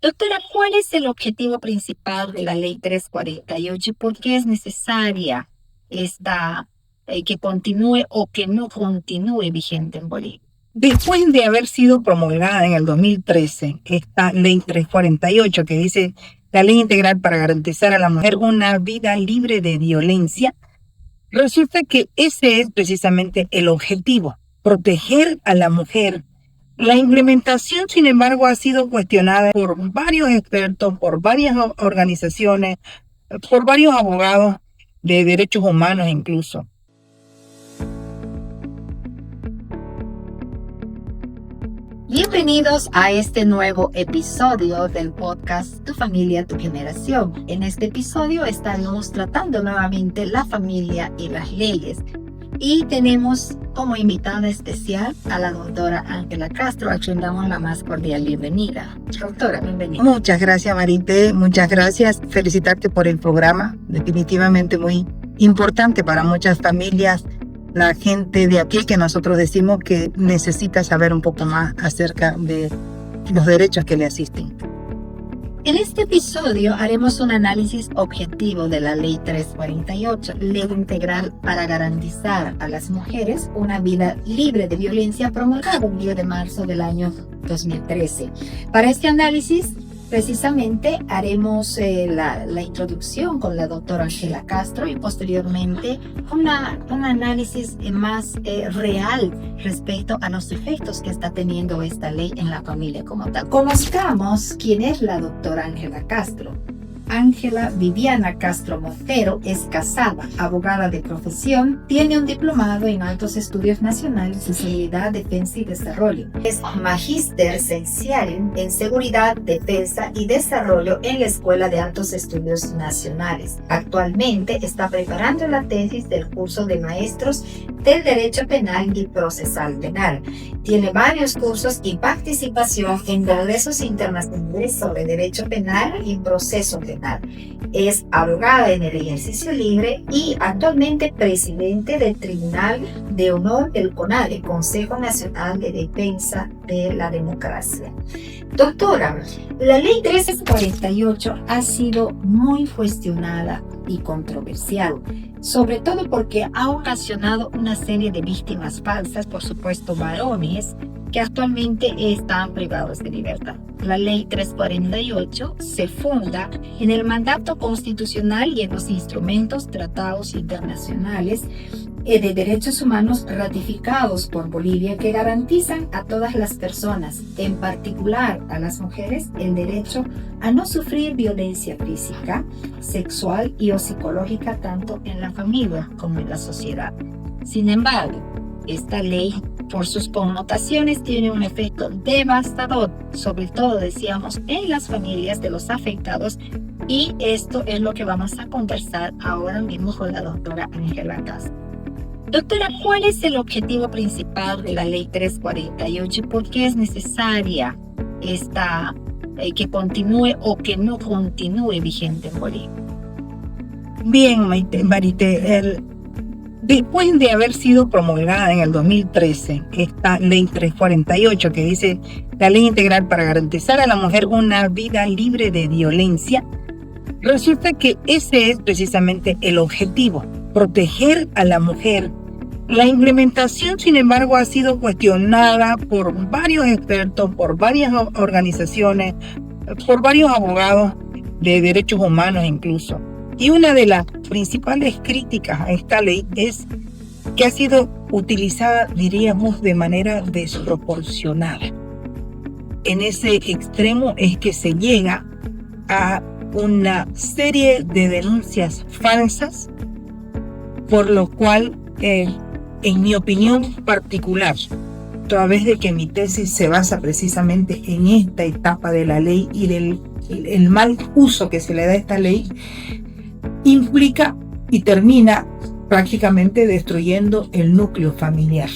Doctora, ¿cuál es el objetivo principal de la Ley 348 y por qué es necesaria esta que continúe o que no continúe vigente en Bolivia? Después de haber sido promulgada en el 2013, esta ley 348 que dice la ley integral para garantizar a la mujer una vida libre de violencia, resulta que ese es precisamente el objetivo, proteger a la mujer. La implementación, sin embargo, ha sido cuestionada por varios expertos, por varias organizaciones, por varios abogados de derechos humanos incluso. Bienvenidos a este nuevo episodio del podcast Tu familia, tu generación. En este episodio estaremos tratando nuevamente la familia y las leyes. Y tenemos como invitada especial a la doctora Ángela Castro, a quien damos la más cordial bienvenida. Doctora, bienvenida. Muchas gracias, Marité. Muchas gracias. Felicitarte por el programa. Definitivamente muy importante para muchas familias. La gente de aquí que nosotros decimos que necesita saber un poco más acerca de los derechos que le asisten. En este episodio haremos un análisis objetivo de la Ley 348, Ley Integral para garantizar a las mujeres una vida libre de violencia, promulgada el 10 de marzo del año 2013. Para este análisis, precisamente haremos la introducción con la doctora Ángela Castro y posteriormente un análisis más real respecto a los efectos que está teniendo esta ley en la familia como tal. Conozcamos quién es la doctora Ángela Castro. Ángela Viviana Castro Montero es casada, abogada de profesión, tiene un diplomado en Altos Estudios Nacionales de Seguridad, Defensa y Desarrollo. Es magíster ciencial en Seguridad, Defensa y Desarrollo en la Escuela de Altos Estudios Nacionales. Actualmente está preparando la tesis del curso de maestros del Derecho Penal y Procesal Penal. Tiene varios cursos y participación en congresos internacionales sobre Derecho Penal y Proceso Penal. Es abogada en el ejercicio libre y actualmente presidente del Tribunal de Honor del CONADE, Consejo Nacional de Defensa de la Democracia. Doctora, la Ley 348 ha sido muy cuestionada y controversial, sobre todo porque ha ocasionado una serie de víctimas falsas, por supuesto varones, que actualmente están privados de libertad. La Ley 348 se funda en el mandato constitucional y en los instrumentos, tratados internacionales de derechos humanos ratificados por Bolivia que garantizan a todas las personas, en particular a las mujeres, el derecho a no sufrir violencia física, sexual y o psicológica tanto en la familia como en la sociedad. Sin embargo, esta ley, por sus connotaciones, tiene un efecto devastador, sobre todo, decíamos, en las familias de los afectados, y esto es lo que vamos a conversar ahora mismo con la doctora Ángela Castro. Doctora, ¿cuál es el objetivo principal de la Ley 348 y por qué es necesaria esta que continúe o que no continúe vigente en Bolivia? Bien, Marité, después de haber sido promulgada en el 2013, esta ley 348 que dice la ley integral para garantizar a la mujer una vida libre de violencia, resulta que ese es precisamente el objetivo, proteger a la mujer. La implementación, sin embargo, ha sido cuestionada por varios expertos, por varias organizaciones, por varios abogados de derechos humanos incluso. Y una de las principales críticas a esta ley es que ha sido utilizada, diríamos, de manera desproporcionada. En ese extremo es que se llega a una serie de denuncias falsas, por lo cual, en mi opinión particular, toda vez de que mi tesis se basa precisamente en esta etapa de la ley y del el mal uso que se le da a esta ley, implica y termina prácticamente destruyendo el núcleo familiar.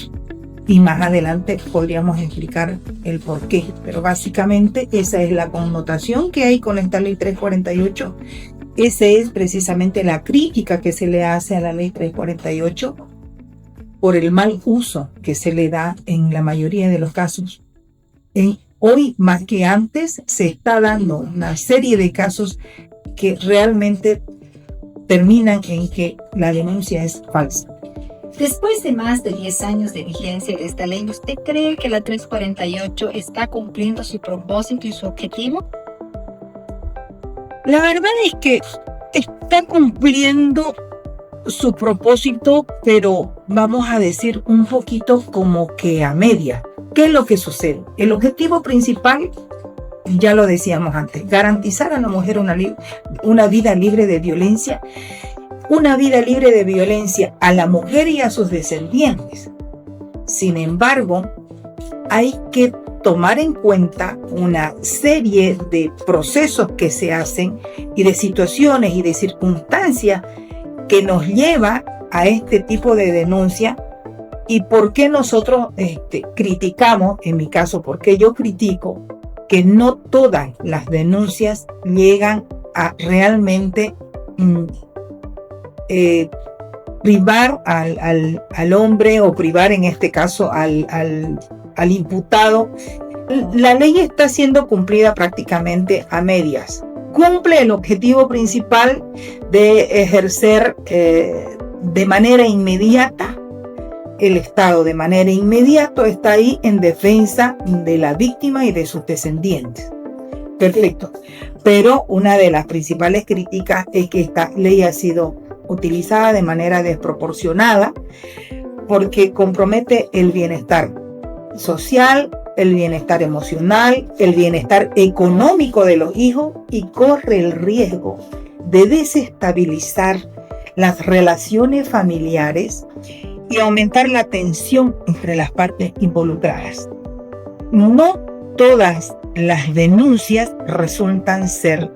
Y más adelante podríamos explicar el por qué. Pero básicamente esa es la connotación que hay con esta ley 348. Esa es precisamente la crítica que se le hace a la ley 348 por el mal uso que se le da en la mayoría de los casos en hoy más que antes se está dando una serie de casos que realmente terminan en que la denuncia es falsa. Después de más de 10 años de vigencia de esta ley, ¿usted cree que la 348 está cumpliendo su propósito y su objetivo? La verdad es que está cumpliendo su propósito, pero vamos a decir un poquito como que a media. ¿Qué es lo que sucede? El objetivo principal, ya lo decíamos antes, garantizar a la mujer una vida libre de violencia, una vida libre de violencia a la mujer y a sus descendientes. Sin embargo, hay que tomar en cuenta una serie de procesos que se hacen y de situaciones y de circunstancias que nos lleva a este tipo de denuncia. ¿Y por qué nosotros criticamos, en mi caso, por qué yo critico que no todas las denuncias llegan a realmente privar al hombre o privar en este caso al imputado? La ley está siendo cumplida prácticamente a medias. Cumple el objetivo principal de ejercer de manera inmediata. El Estado de manera inmediata está ahí en defensa de la víctima y de sus descendientes. Perfecto. Pero una de las principales críticas es que esta ley ha sido utilizada de manera desproporcionada porque compromete el bienestar social, el bienestar emocional, el bienestar económico de los hijos y corre el riesgo de desestabilizar las relaciones familiares y aumentar la tensión entre las partes involucradas. No todas las denuncias resultan ser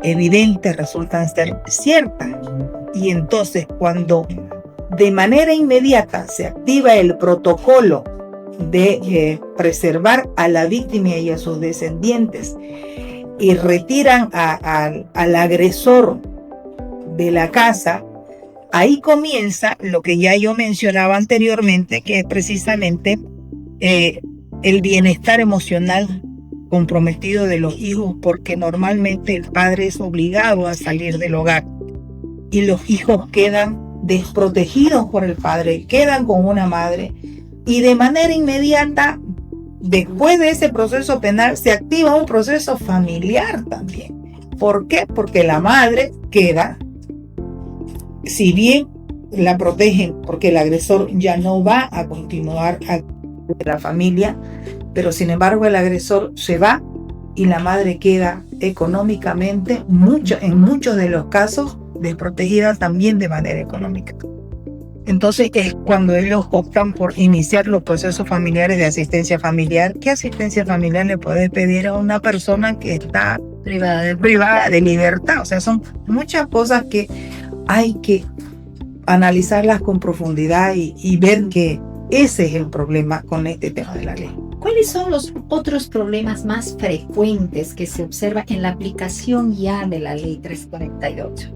evidentes, resultan ser ciertas. Y entonces cuando de manera inmediata se activa el protocolo de preservar a la víctima y a sus descendientes y retiran al agresor de la casa, ahí comienza lo que ya yo mencionaba anteriormente, que es precisamente el bienestar emocional comprometido de los hijos, porque normalmente el padre es obligado a salir del hogar y los hijos quedan desprotegidos por el padre, quedan con una madre y de manera inmediata, después de ese proceso penal, se activa un proceso familiar también. ¿Por qué? Porque la madre queda, si bien la protegen porque el agresor ya no va a continuar a la familia, pero sin embargo el agresor se va y la madre queda económicamente, en muchos de los casos, desprotegida también de manera económica. Entonces es cuando ellos optan por iniciar los procesos familiares de asistencia familiar. ¿Qué asistencia familiar le puede pedir a una persona que está privada de libertad? O sea, son muchas cosas que hay que analizarlas con profundidad y ver que ese es el problema con este tema de la ley. ¿Cuáles son los otros problemas más frecuentes que se observan en la aplicación ya de la ley 348?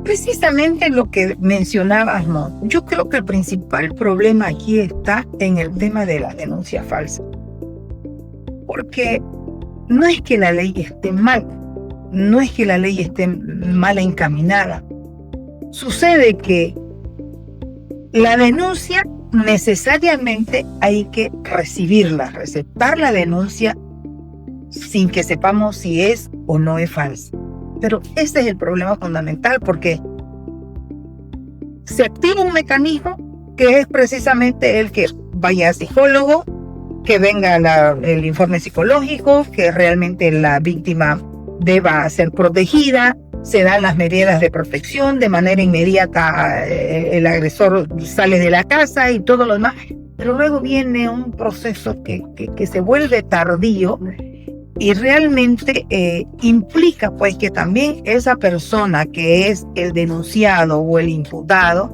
Precisamente lo que mencionabas, ¿no? Yo creo que el principal problema aquí está en el tema de la denuncia falsa. Porque no es que la ley esté mal, no es que la ley esté mal encaminada. Sucede que la denuncia necesariamente hay que recibirla, receptar la denuncia sin que sepamos si es o no es falsa. Pero ese es el problema fundamental, porque se activa un mecanismo que es precisamente el que vaya a psicólogo, que venga el informe psicológico, que realmente la víctima deba ser protegida, se dan las medidas de protección, de manera inmediata el agresor sale de la casa y todo lo demás. Pero luego viene un proceso que se vuelve tardío y realmente implica pues que también esa persona que es el denunciado o el imputado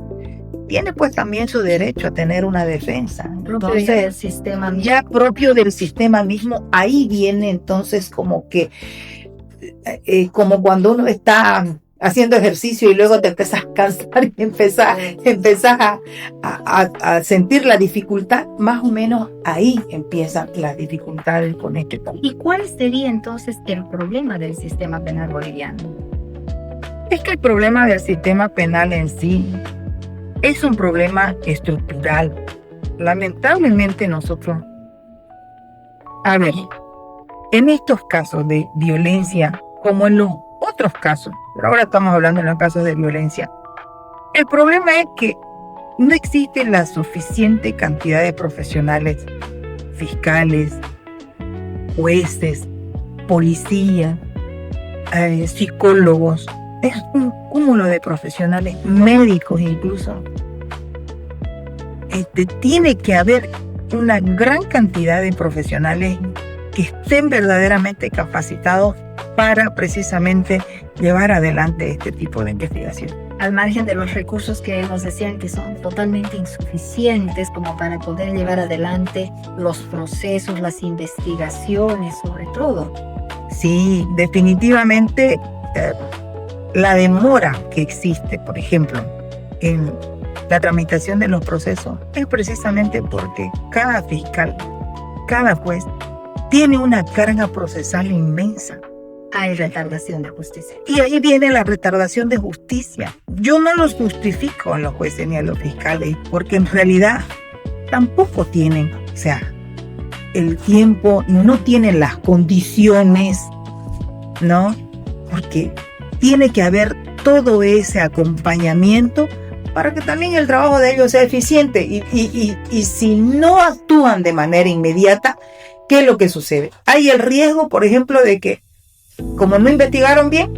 tiene pues también su derecho a tener una defensa. Entonces, del sistema mismo. Ya propio del sistema mismo, ahí viene entonces como que como cuando uno está haciendo ejercicio y luego te empezás a cansar y empezás a sentir la dificultad, más o menos ahí empiezan las dificultades con este tema. ¿Y cuál sería entonces el problema del sistema penal boliviano? Es que el problema del sistema penal en sí es un problema estructural. Lamentablemente nosotros, a ver, en estos casos de violencia, como en los otros casos, pero ahora estamos hablando en los casos de violencia, el problema es que no existe la suficiente cantidad de profesionales, fiscales, jueces, policías, psicólogos. Es un cúmulo de profesionales, médicos incluso. Tiene que haber una gran cantidad de profesionales que estén verdaderamente capacitados para precisamente llevar adelante este tipo de investigación. Al margen de los recursos que nos decían que son totalmente insuficientes como para poder llevar adelante los procesos, las investigaciones, sobre todo. Sí, definitivamente la demora que existe, por ejemplo, en la tramitación de los procesos es precisamente porque cada fiscal, cada juez, tiene una carga procesal inmensa. Hay retardación de justicia. Y ahí viene la retardación de justicia. Yo no los justifico a los jueces ni a los fiscales, porque en realidad tampoco tienen, o sea, el tiempo, no tienen las condiciones, ¿no? Porque tiene que haber todo ese acompañamiento para que también el trabajo de ellos sea eficiente. Y si no actúan de manera inmediata, ¿qué es lo que sucede? Hay el riesgo, por ejemplo, de que, como no investigaron bien,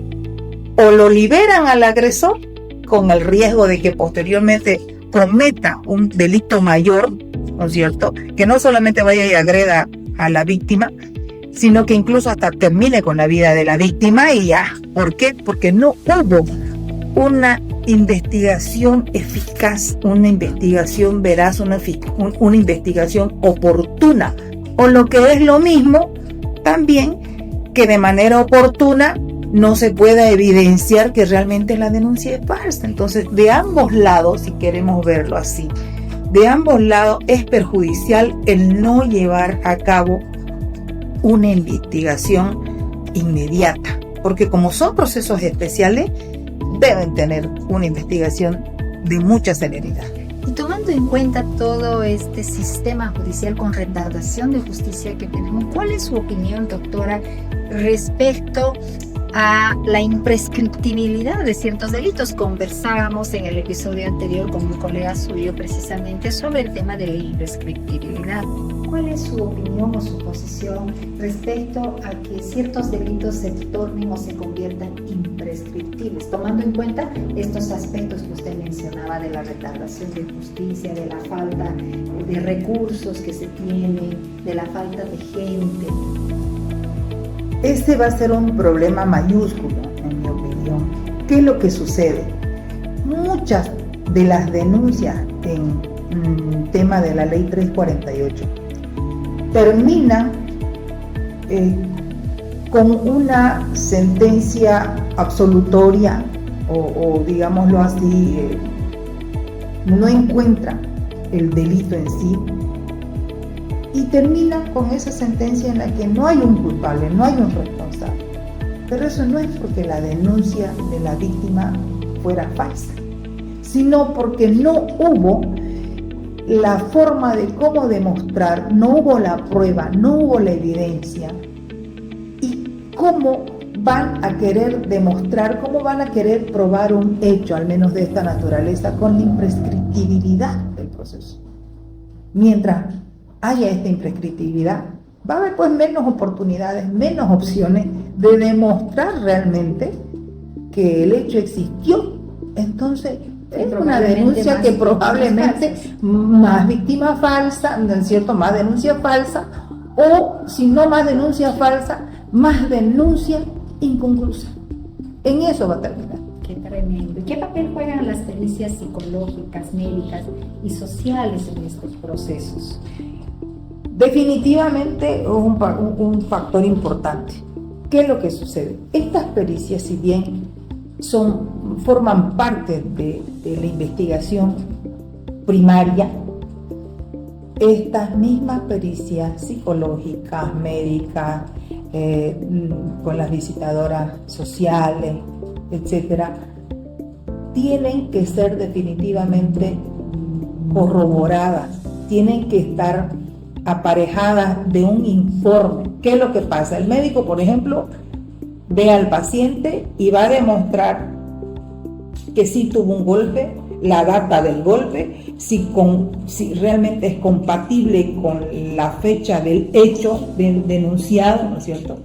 o lo liberan al agresor con el riesgo de que posteriormente cometa un delito mayor, ¿no es cierto? Que no solamente vaya y agreda a la víctima, sino que incluso hasta termine con la vida de la víctima y ya. ¿Por qué? Porque no hubo una investigación eficaz, una investigación veraz, una investigación oportuna. O lo que es lo mismo, también que de manera oportuna no se pueda evidenciar que realmente la denuncia es falsa. Entonces, de ambos lados, si queremos verlo así, de ambos lados es perjudicial el no llevar a cabo una investigación inmediata, porque como son procesos especiales, deben tener una investigación de mucha celeridad. Y tomando en cuenta todo este sistema judicial con retardación de justicia que tenemos, ¿cuál es su opinión, doctora, respecto a la imprescriptibilidad de ciertos delitos? Conversábamos en el episodio anterior con un colega suyo precisamente sobre el tema de la imprescriptibilidad. ¿Cuál es su opinión o su posición respecto a que ciertos delitos se tornen o se conviertan imprescriptibles, tomando en cuenta estos aspectos que usted mencionaba de la retardación de justicia, de la falta de recursos que se tienen, de la falta de gente? Este va a ser un problema mayúsculo, en mi opinión. ¿Qué es lo que sucede? Muchas de las denuncias en tema de la ley 348 terminan con una sentencia absolutoria o digámoslo así, no encuentra el delito en sí y termina con esa sentencia en la que no hay un culpable, no hay un responsable. Pero eso no es porque la denuncia de la víctima fuera falsa, sino porque no hubo la forma de cómo demostrar, no hubo la prueba, no hubo la evidencia. ¿Y cómo van a querer demostrar, cómo van a querer probar un hecho, al menos de esta naturaleza, con la imprescriptibilidad del proceso? Mientras haya esta imprescriptibilidad, va a haber pues menos oportunidades, menos opciones de demostrar realmente que el hecho existió. Entonces, es una denuncia que probablemente más víctima falsa, ¿no es cierto? Más denuncia falsa, o si no más denuncia falsa, más denuncia inconclusa. En eso va a terminar. Qué tremendo. ¿Y qué papel juegan las pericias psicológicas, médicas y sociales en estos procesos? Definitivamente es un factor importante. ¿Qué es lo que sucede? Estas pericias, si bien forman parte de la investigación primaria. Estas mismas pericias psicológicas, médicas, con las visitadoras sociales, etcétera, tienen que ser definitivamente corroboradas, tienen que estar aparejadas de un informe. ¿Qué es lo que pasa? El médico, por ejemplo, ve al paciente y va a demostrar que sí tuvo un golpe, la data del golpe, si realmente es compatible con la fecha del hecho denunciado, ¿no es cierto?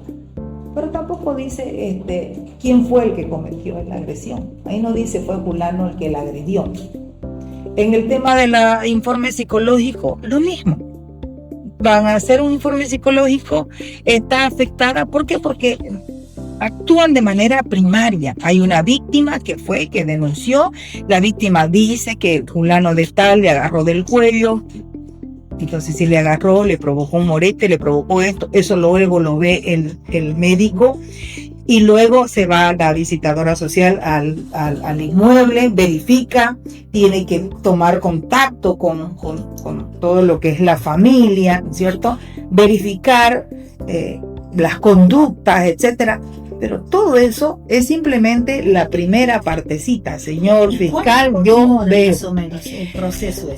Pero tampoco dice quién fue el que cometió la agresión. Ahí no dice fue fulano el que la agredió. En el tema del informe psicológico, lo mismo. Van a hacer un informe psicológico, está afectada. ¿Por qué? Porque actúan de manera primaria. Hay una víctima que denunció. La víctima dice que fulano de tal le agarró del cuello. Entonces, si le agarró, le provocó un morete, le provocó esto. Eso luego lo ve el médico. Y luego se va la visitadora social al inmueble, verifica, tiene que tomar contacto con todo lo que es la familia, ¿cierto? Verificar las conductas, etcétera. Pero todo eso es simplemente la primera partecita, señor fiscal. Yo veo más o menos el proceso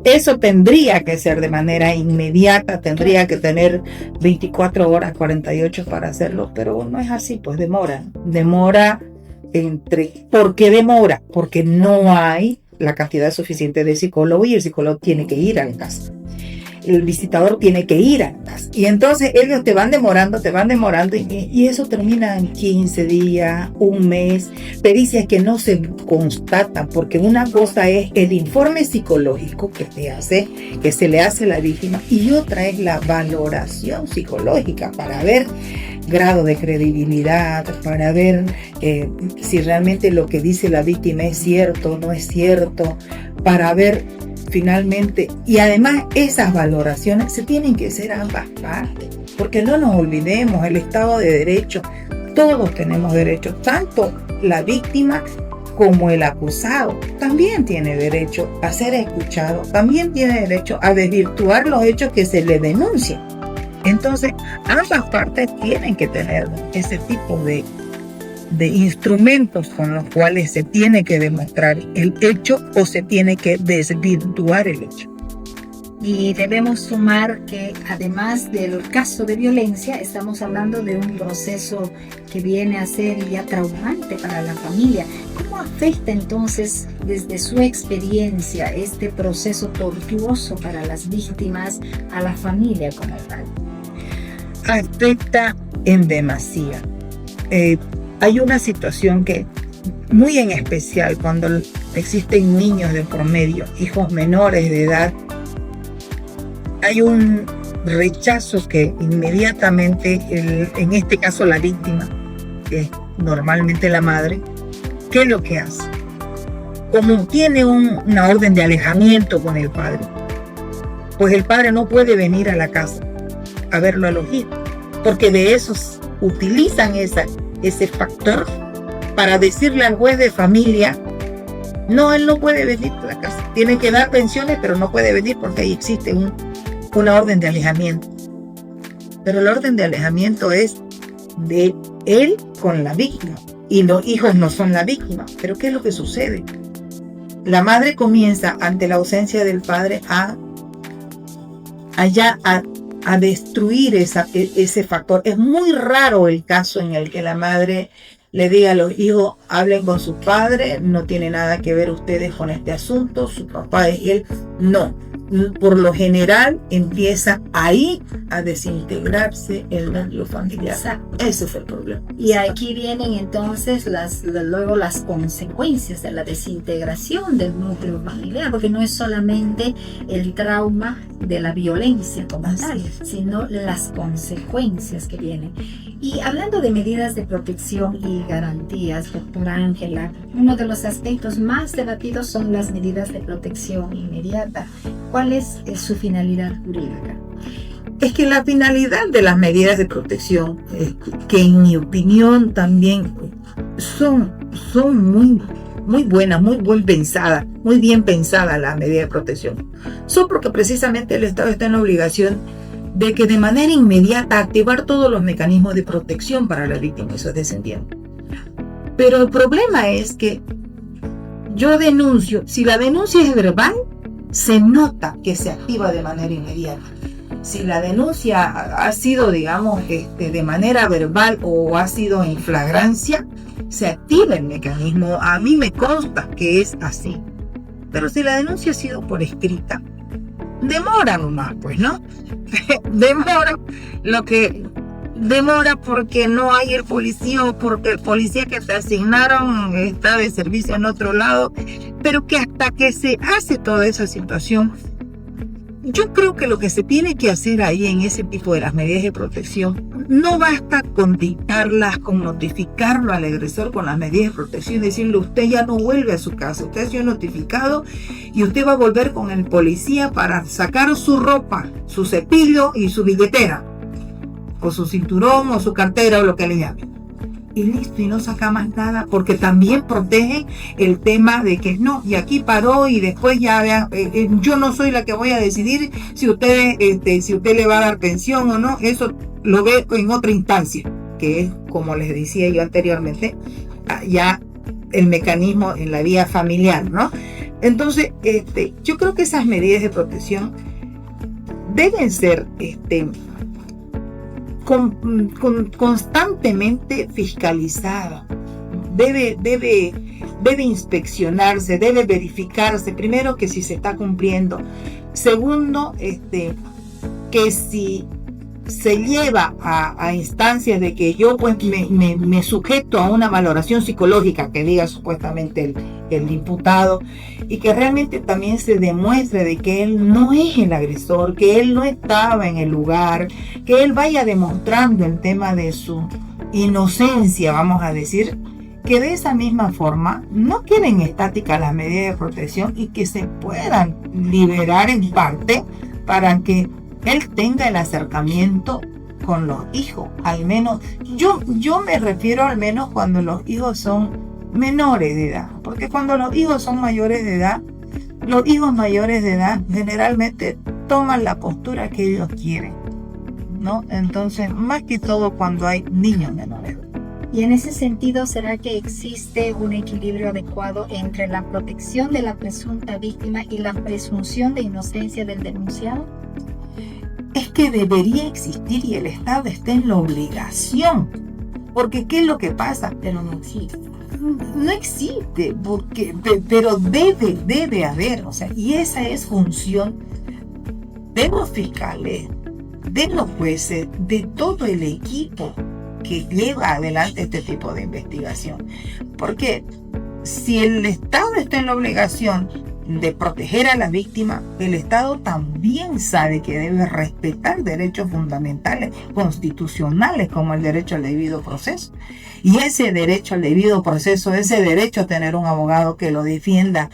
Eso tendría que ser de manera inmediata, tendría que tener 24 horas, 48 para hacerlo, pero no es así, pues demora. ¿Por qué demora? Porque no hay la cantidad suficiente de psicólogo y el psicólogo tiene que ir a la casa. El visitador tiene que ir a la casa. Y entonces ellos te van demorando y eso termina en 15 días, un mes, pericias que no se constatan, porque una cosa es el informe psicológico que se le hace a la víctima, y otra es la valoración psicológica para ver grado de credibilidad, para ver si realmente lo que dice la víctima es cierto o no es cierto, para ver finalmente, y además esas valoraciones se tienen que hacer a ambas partes, porque no nos olvidemos, el Estado de Derecho, todos tenemos derecho, tanto la víctima como el acusado también tiene derecho a ser escuchado, también tiene derecho a desvirtuar los hechos que se le denuncian. Entonces, ambas partes tienen que tener ese tipo de instrumentos con los cuales se tiene que demostrar el hecho o se tiene que desvirtuar el hecho. Y debemos sumar que además del caso de violencia, estamos hablando de un proceso que viene a ser ya traumante para la familia. ¿Cómo afecta entonces desde su experiencia este proceso tortuoso para las víctimas a la familia como tal? Afecta en demasía. Hay una situación que muy en especial cuando existen niños de por medio, hijos menores de edad, hay un rechazo que inmediatamente, en este caso la víctima, que es normalmente la madre, ¿qué es lo que hace? Como tiene una orden de alejamiento con el padre, pues el padre no puede venir a la casa a verlo a los hijos, porque de esos utilizan ese factor para decirle al juez de familia: no, él no puede venir a la casa, tiene que dar pensiones, pero no puede venir porque ahí existe una orden de alejamiento. Pero la orden de alejamiento es de él con la víctima y los hijos no son la víctima. Pero ¿qué es lo que sucede? La madre comienza, ante la ausencia del padre, a destruir ese factor. Es muy raro el caso en el que la madre le diga a los hijos: hablen con su padre, no tiene nada que ver ustedes con este asunto, su papá es él. No, por lo general empieza ahí a desintegrarse el núcleo familiar. Exacto. Ese fue el problema. Y aquí vienen entonces luego las consecuencias de la desintegración del núcleo familiar, porque no es solamente el trauma de la violencia como tal, sino las consecuencias que vienen. Y hablando de medidas de protección y garantías, doctora Ángela, uno de los aspectos más debatidos son las medidas de protección inmediata. ¿Cuál es su finalidad jurídica? Es que la finalidad de las medidas de protección, que en mi opinión también son muy buenas, muy bien pensadas las medidas de protección, son porque precisamente el Estado está en la obligación de que de manera inmediata activar todos los mecanismos de protección para la víctima y sus descendientes. Pero el problema es que yo denuncio, si la denuncia es verbal, se nota que se activa de manera inmediata. Si la denuncia ha sido, digamos, de manera verbal o ha sido en flagrancia, se activa el mecanismo. A mí me consta que es así. Pero si la denuncia ha sido por escrita, demora nomás, pues, ¿no? Demora porque no hay el policía o porque el policía que te asignaron está de servicio en otro lado. Pero que hasta que se hace toda esa situación, yo creo que lo que se tiene que hacer ahí en ese tipo de las medidas de protección, no basta con dictarlas, con notificarlo al agresor con las medidas de protección y decirle: usted ya no vuelve a su casa, usted ha sido notificado y usted va a volver con el policía para sacar su ropa, su cepillo y su billetera, o su cinturón o su cartera o lo que le llamen. Y listo, y no saca más nada, porque también protege el tema de que no, y aquí paró y después ya vean, yo no soy la que voy a decidir si usted le va a dar pensión o no. Eso lo ve en otra instancia, que es, como les decía yo anteriormente, ya el mecanismo en la vía familiar, ¿no? Entonces, yo creo que esas medidas de protección deben ser constantemente fiscalizada. Debe inspeccionarse, debe verificarse, primero, que si se está cumpliendo, segundo, que si se lleva a instancias de que yo pues me sujeto a una valoración psicológica que diga supuestamente el imputado, y que realmente también se demuestre de que él no es el agresor, que él no estaba en el lugar, que él vaya demostrando el tema de su inocencia, vamos a decir, que de esa misma forma no queden estáticas las medidas de protección y que se puedan liberar en parte para que él tenga el acercamiento con los hijos. Al menos, yo me refiero al menos cuando los hijos son menores de edad, porque cuando los hijos son mayores de edad, los hijos mayores de edad generalmente toman la postura que ellos quieren, ¿no? Entonces, más que todo cuando hay niños menores. Y en ese sentido, ¿será que existe un equilibrio adecuado entre la protección de la presunta víctima y la presunción de inocencia del denunciado? Es que debería existir, y el Estado está en la obligación, porque ¿qué es lo que pasa? Pero no existe. No existe, pero debe haber, o sea, y esa es función de los fiscales, de los jueces, de todo el equipo que lleva adelante este tipo de investigación. Porque si el Estado está en la obligación de proteger a la víctima, el Estado también sabe que debe respetar derechos fundamentales constitucionales como el derecho al debido proceso. Y ese derecho al debido proceso, ese derecho a tener un abogado que lo defienda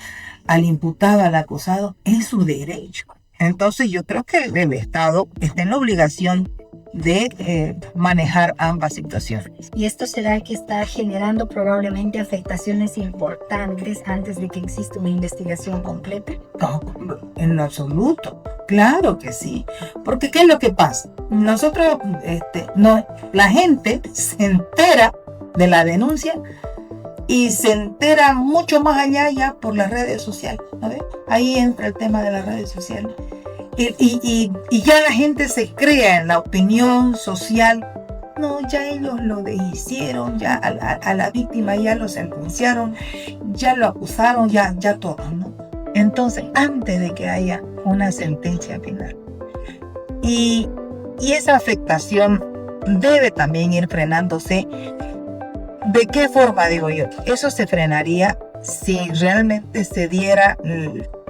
al imputado, al acusado, es su derecho. Entonces yo creo que el Estado está en la obligación de manejar ambas situaciones. ¿Y esto será que está generando probablemente afectaciones importantes antes de que exista una investigación completa? No, en lo absoluto. Claro que sí. Porque ¿qué es lo que pasa? Nosotros, la gente se entera de la denuncia y se entera mucho más allá ya por las redes sociales, ¿no ves? Ahí entra el tema de las redes sociales. Y ya la gente se crea en la opinión social. No, ya ellos lo deshicieron, ya a la víctima ya lo sentenciaron, ya lo acusaron, ya todo, ¿no? Entonces, antes de que haya una sentencia final. Y esa afectación debe también ir frenándose. ¿De qué forma, digo yo? Eso se frenaría si realmente se diera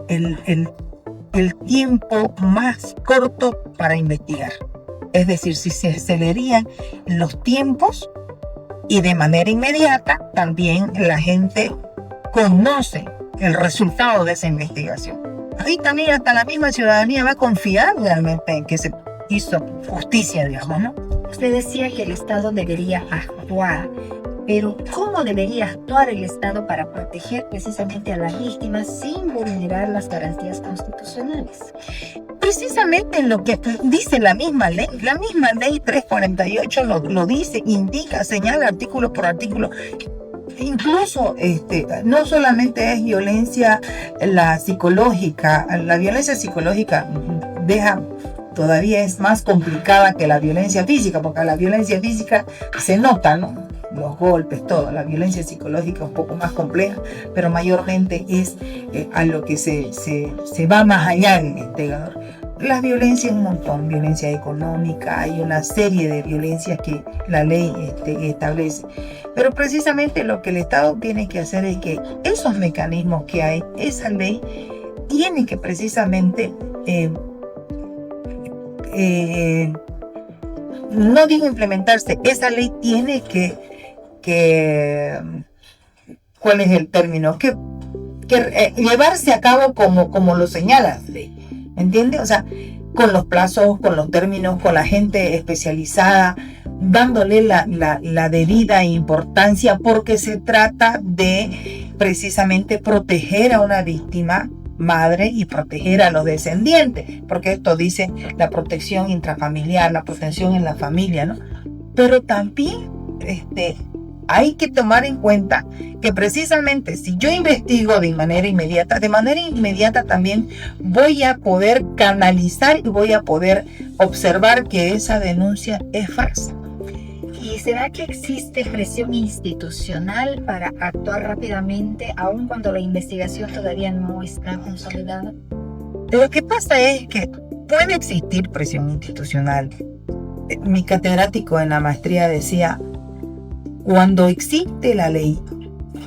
el tiempo más corto para investigar. Es decir, si se acelerarían los tiempos y de manera inmediata también la gente conoce el resultado de esa investigación. Ahí también hasta la misma ciudadanía va a confiar realmente en que se hizo justicia, digamos, ¿no? Usted decía que el Estado debería actuar, pero ¿cómo debería actuar el Estado para proteger precisamente a las víctimas sin vulnerar las garantías constitucionales? Precisamente en lo que dice la misma ley 348 lo dice, indica, señala artículo por artículo. Incluso no solamente es violencia la violencia psicológica todavía es más complicada que la violencia física, porque la violencia física se nota, ¿no? Los golpes, todo. La violencia psicológica es un poco más compleja, pero mayormente es a lo que se va más allá del investigador. Las violencias un montón, violencia económica, hay una serie de violencias que la ley establece. Pero precisamente lo que el Estado tiene que hacer es que esos mecanismos que hay, esa ley tiene que precisamente, no digo implementarse, esa ley tiene que ¿cuál es el término? Que llevarse a cabo como lo señala la ley. ¿Entiende? O sea, con los plazos, con los términos, con la gente especializada, dándole la debida importancia, porque se trata de precisamente proteger a una víctima madre y proteger a los descendientes, porque esto dice la protección intrafamiliar, la protección en la familia, ¿no? Pero también hay que tomar en cuenta que precisamente si yo investigo de manera inmediata también voy a poder canalizar y voy a poder observar que esa denuncia es falsa. ¿Y será que existe presión institucional para actuar rápidamente, aun cuando la investigación todavía no está consolidada? Lo que pasa es que puede existir presión institucional. Mi catedrático en la maestría decía: cuando existe la ley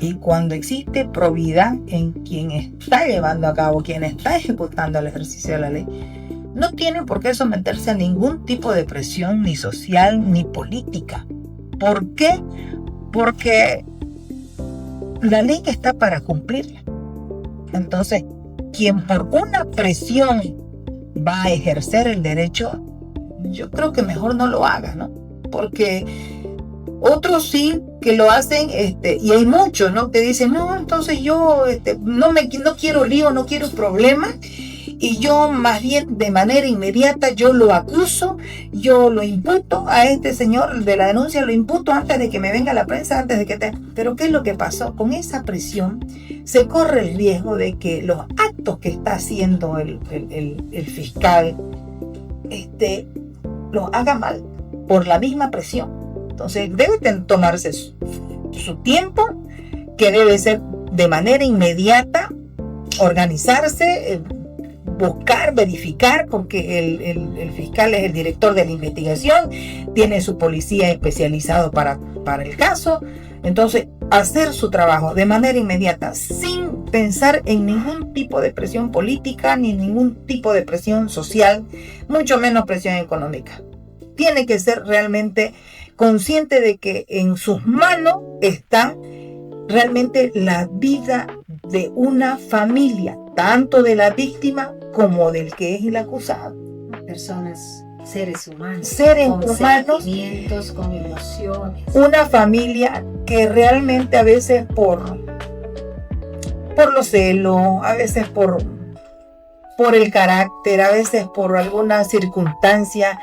y cuando existe probidad en quien está llevando a cabo, quien está ejecutando el ejercicio de la ley, no tiene por qué someterse a ningún tipo de presión, ni social, ni política. ¿Por qué? Porque la ley está para cumplirla. Entonces, quien por una presión va a ejercer el derecho, yo creo que mejor no lo haga, ¿no? Porque otros sí que lo hacen, y hay muchos, ¿no? Que dicen: no, entonces yo no quiero lío, no quiero problemas, y yo más bien de manera inmediata yo lo acuso, yo lo imputo a este señor de la denuncia, lo imputo antes de que me venga la prensa, Pero ¿qué es lo que pasó? Con esa presión se corre el riesgo de que los actos que está haciendo el fiscal los haga mal por la misma presión. Entonces debe tomarse su tiempo, que debe ser de manera inmediata, organizarse, buscar, verificar, porque el fiscal es el director de la investigación, tiene su policía especializado para el caso. Entonces, hacer su trabajo de manera inmediata, sin pensar en ningún tipo de presión política, ni ningún tipo de presión social, mucho menos presión económica. Tiene que ser realmente consciente de que en sus manos está realmente la vida de una familia, tanto de la víctima como del que es el acusado. Personas, seres humanos, con sentimientos, con emociones. Una familia que realmente a veces por los celos, a veces por el carácter, a veces por alguna circunstancia,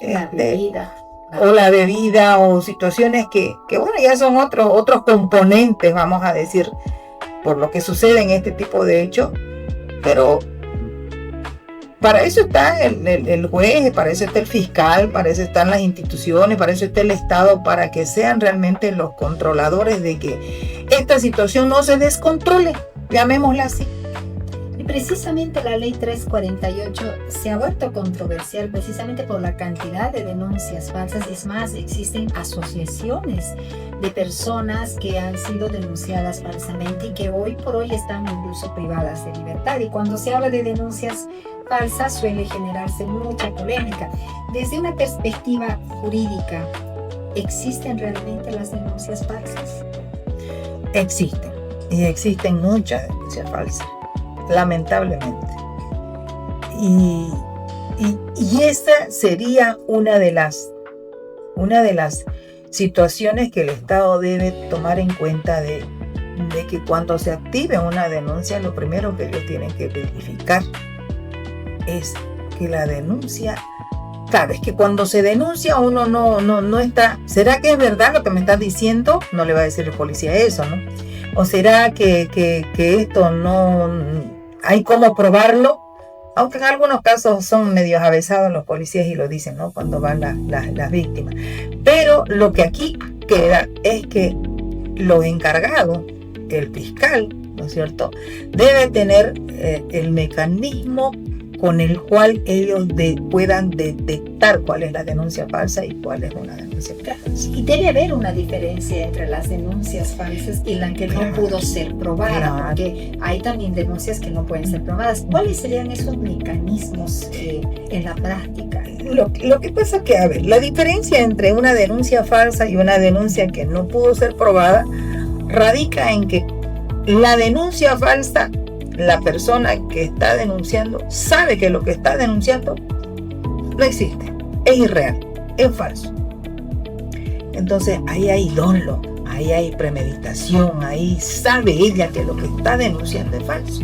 La bebida. O la bebida, o situaciones que bueno, ya son otros componentes, vamos a decir, por lo que sucede en este tipo de hechos. Pero para eso está el juez, para eso está el fiscal, para eso están las instituciones, para eso está el Estado, para que sean realmente los controladores de que esta situación no se descontrole, llamémosla así. Y precisamente la ley 348 se ha vuelto controversial precisamente por la cantidad de denuncias falsas. Es más, existen asociaciones de personas que han sido denunciadas falsamente y que hoy por hoy están incluso privadas de libertad. Y cuando se habla de denuncias falsas suele generarse mucha polémica. Desde una perspectiva jurídica, ¿existen realmente las denuncias falsas? Existen, y existen muchas denuncias falsas, lamentablemente. Y Y esa sería una de las situaciones que el Estado debe tomar en cuenta de que cuando se active una denuncia, lo primero que ellos tienen que verificar es que la denuncia, claro, es que cuando se denuncia uno no está, ¿será que es verdad lo que me estás diciendo? No le va a decir el policía eso, ¿no? ¿O será que esto no hay cómo probarlo? Aunque en algunos casos son medios avesados los policías y lo dicen, ¿no? Cuando van las víctimas. Pero lo que aquí queda es que los encargados, el fiscal, ¿no es cierto?, debe tener el mecanismo con el cual ellos puedan detectar cuál es la denuncia falsa y cuál es una denuncia falsa. Y debe haber una diferencia entre las denuncias falsas y la que no pudo ser probada, porque hay también denuncias que no pueden ser probadas. ¿Cuáles serían esos mecanismos en la práctica? Lo que pasa es que, a ver, la diferencia entre una denuncia falsa y una denuncia que no pudo ser probada radica en que la denuncia falsa, la persona que está denunciando sabe que lo que está denunciando no existe, es irreal, es falso. Entonces ahí hay dolo, ahí hay premeditación, ahí sabe ella que lo que está denunciando es falso.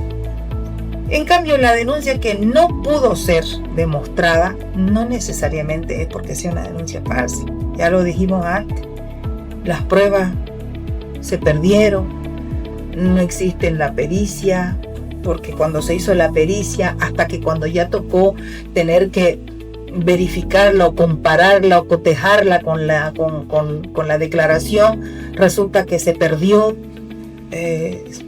En cambio, la denuncia que no pudo ser demostrada no necesariamente es porque sea una denuncia falsa. Ya lo dijimos antes, las pruebas se perdieron, no existe en la pericia, porque cuando se hizo la pericia, hasta que cuando ya tocó tener que verificarla o compararla o cotejarla con la declaración, resulta que se perdió,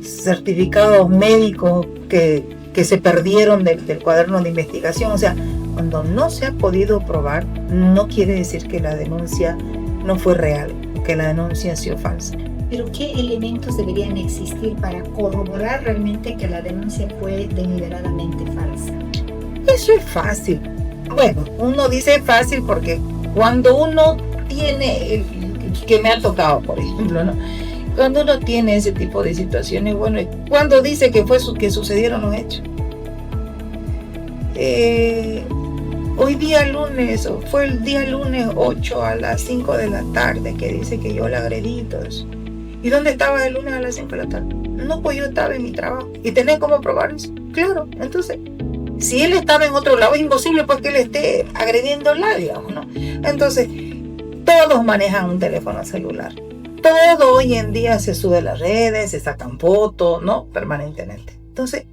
certificados médicos que se perdieron del cuaderno de investigación. O sea, cuando no se ha podido probar, no quiere decir que la denuncia no fue real, que la denuncia ha sido falsa. Pero ¿qué elementos deberían existir para corroborar realmente que la denuncia fue deliberadamente falsa? Eso es fácil. Bueno, uno dice fácil porque cuando uno tiene, que me ha tocado, por ejemplo, ¿no? Cuando uno tiene ese tipo de situaciones, bueno, cuando dice que sucedieron los hechos. Hoy día lunes, o fue el día lunes 8 a las 5 de la tarde, que dice que yo la agredí y todo eso. ¿Y dónde estaba el lunes a las 5 de la tarde? No, pues yo estaba en mi trabajo. ¿Y tenés cómo probar eso? Claro, entonces, si él estaba en otro lado, es imposible pues que él esté agrediéndola, digamos, ¿no? Entonces, todos manejan un teléfono celular. Todo hoy en día se sube a las redes, se sacan fotos, ¿no? Permanentemente. Entonces,